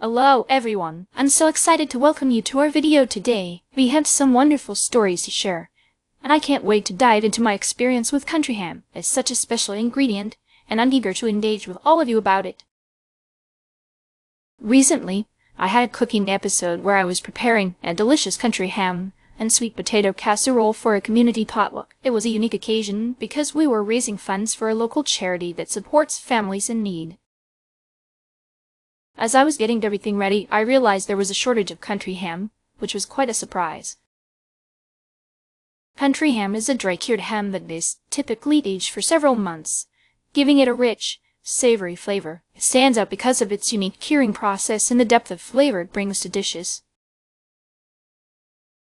Hello everyone, I'm so excited to welcome you to our video today. We have some wonderful stories to share, and I can't wait to dive into my experience with countryham. It's such a special ingredient, and I'm eager to engage with all of you about it. Recently, I had a cooking episode where I was preparing a delicious countryham and sweet potato casserole for a community potluck. It was a unique occasion because we were raising funds for a local charity that supports families in need. As I was getting everything ready, I realized there was a shortage of countryham, which was quite a surprise. Countryham is a dry-cured ham that is typically aged for several months, giving it a rich, savory flavor. It stands out because of its unique curing process and the depth of flavor it brings to dishes.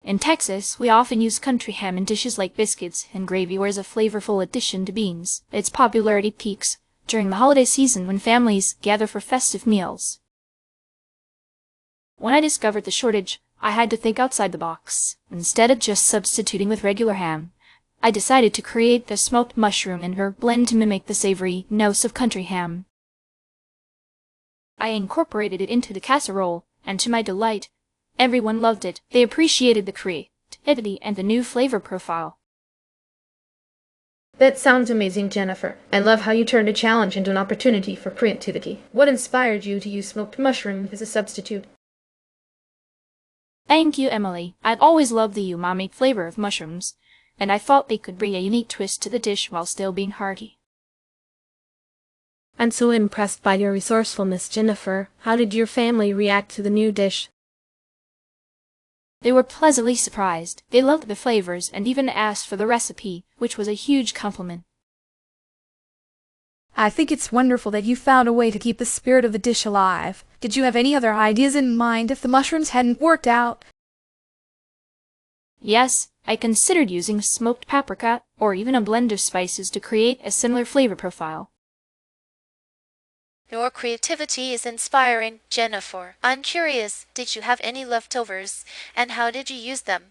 In Texas, we often use countryham in dishes like biscuits and gravy or as a flavorful addition to beans. Its popularity peaks during the holiday season when families gather for festive meals. When I discovered the shortage, I had to think outside the box. Instead of just substituting with regular ham, I decided to create the smoked mushroom and herb blend to mimic the savory notes of countryham. I incorporated it into the casserole, and to my delight, everyone loved it. They appreciated the creativity and the new flavor profile. That sounds amazing, Jennifer. I love how you turned a challenge into an opportunity for creativity. What inspired you to use smoked mushroom as a substitute? Thank you, Emily. I'd always loved the umami flavor of mushrooms, and I thought they could bring a unique twist to the dish while still being hearty. I'm so impressed by your resourcefulness, Jennifer. How did your family react to the new dish? They were pleasantly surprised. They loved the flavors and even asked for the recipe, which was a huge compliment. I think it's wonderful that you found a way to keep the spirit of the dish alive. Did you have any other ideas in mind if the mushrooms hadn't worked out? Yes, I considered using smoked paprika or even a blend of spices to create a similar flavor profile. Your creativity is inspiring, Jennifer. I'm curious, did you have any leftovers, and how did you use them?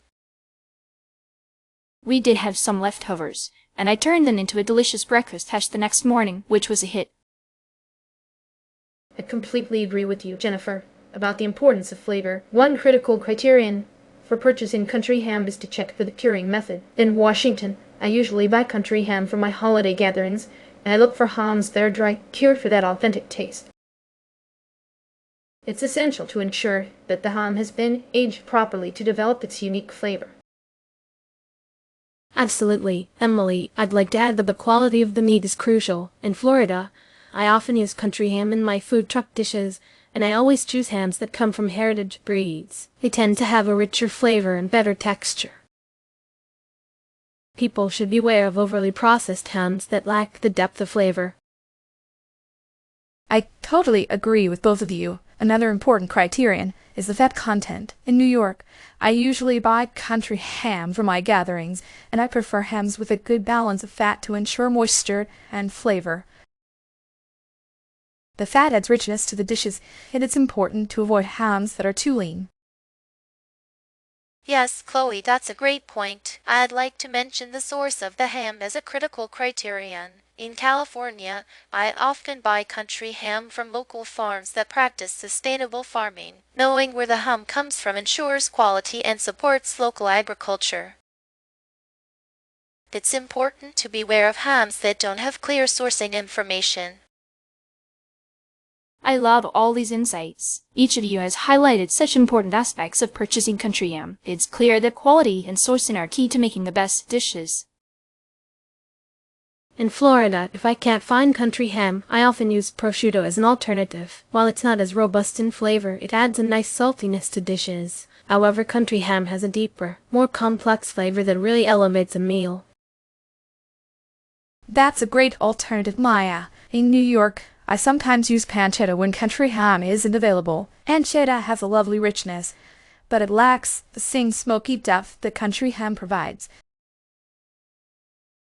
We did have some leftovers, and I turned them into a delicious breakfast hash the next morning, which was a hit. I completely agree with you, Jennifer, about the importance of flavor. One critical criterion for purchasing countryham is to check for the curing method. In Washington, I usually buy countryham for my holiday gatherings, and I look for hams that are dry cured for that authentic taste. It's essential to ensure that the ham has been aged properly to develop its unique flavor. Absolutely, Emily. I'd like to add that the quality of the meat is crucial. In Florida, I often use countryham in my food truck dishes, and I always choose hams that come from heritage breeds. They tend to have a richer flavor and better texture. People should beware of overly processed hams that lack the depth of flavor. I totally agree with both of you. Another important criterion is the fat content. In New York, I usually buy country ham for my gatherings, and I prefer hams with a good balance of fat to ensure moisture and flavor. The fat adds richness to the dishes, and it's important to avoid hams that are too lean. Yes, Chloe, that's a great point. I'd like to mention the source of the ham as a critical criterion. In California, I often buy country ham from local farms that practice sustainable farming. Knowing where the ham comes from ensures quality and supports local agriculture. It's important to beware of hams that don't have clear sourcing information. I love all these insights. Each of you has highlighted such important aspects of purchasing countryham. It's clear that quality and sourcing are key to making the best dishes. In Florida, if I can't find countryham, I often use prosciutto as an alternative. While it's not as robust in flavor, it adds a nice saltiness to dishes. However, countryham has a deeper, more complex flavor that really elevates a meal. That's a great alternative, Maya. In New York, I sometimes use pancetta when countryham isn't available. Pancetta has a lovely richness, but it lacks the same smoky depth that countryham provides.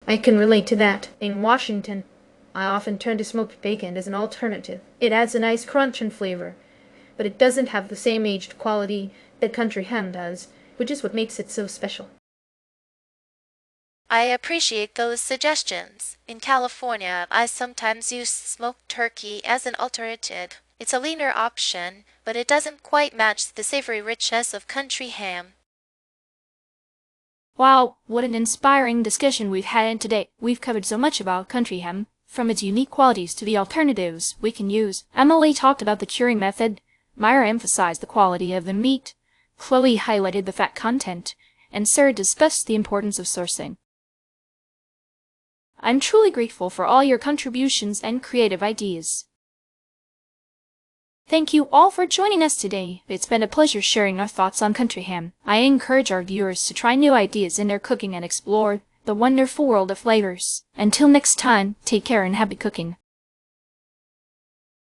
I can relate to that. In Washington, I often turn to smoked bacon as an alternative. It adds a nice crunch and flavor, but it doesn't have the same aged quality that countryham does, which is what makes it so special. I appreciate those suggestions. In California, I sometimes use smoked turkey as an alternative. It's a leaner option, but it doesn't quite match the savory richness of country ham. Wow, what an inspiring discussion we've had today. We've covered so much about country ham, from its unique qualities to the alternatives we can use. Emily talked about the curing method, Myra emphasized the quality of the meat, Chloe highlighted the fat content, and Sarah discussed the importance of sourcing. I'm truly grateful for all your contributions and creative ideas. Thank you all for joining us today. It's been a pleasure sharing our thoughts on country ham. I encourage our viewers to try new ideas in their cooking and explore the wonderful world of flavors. Until next time, take care and happy cooking.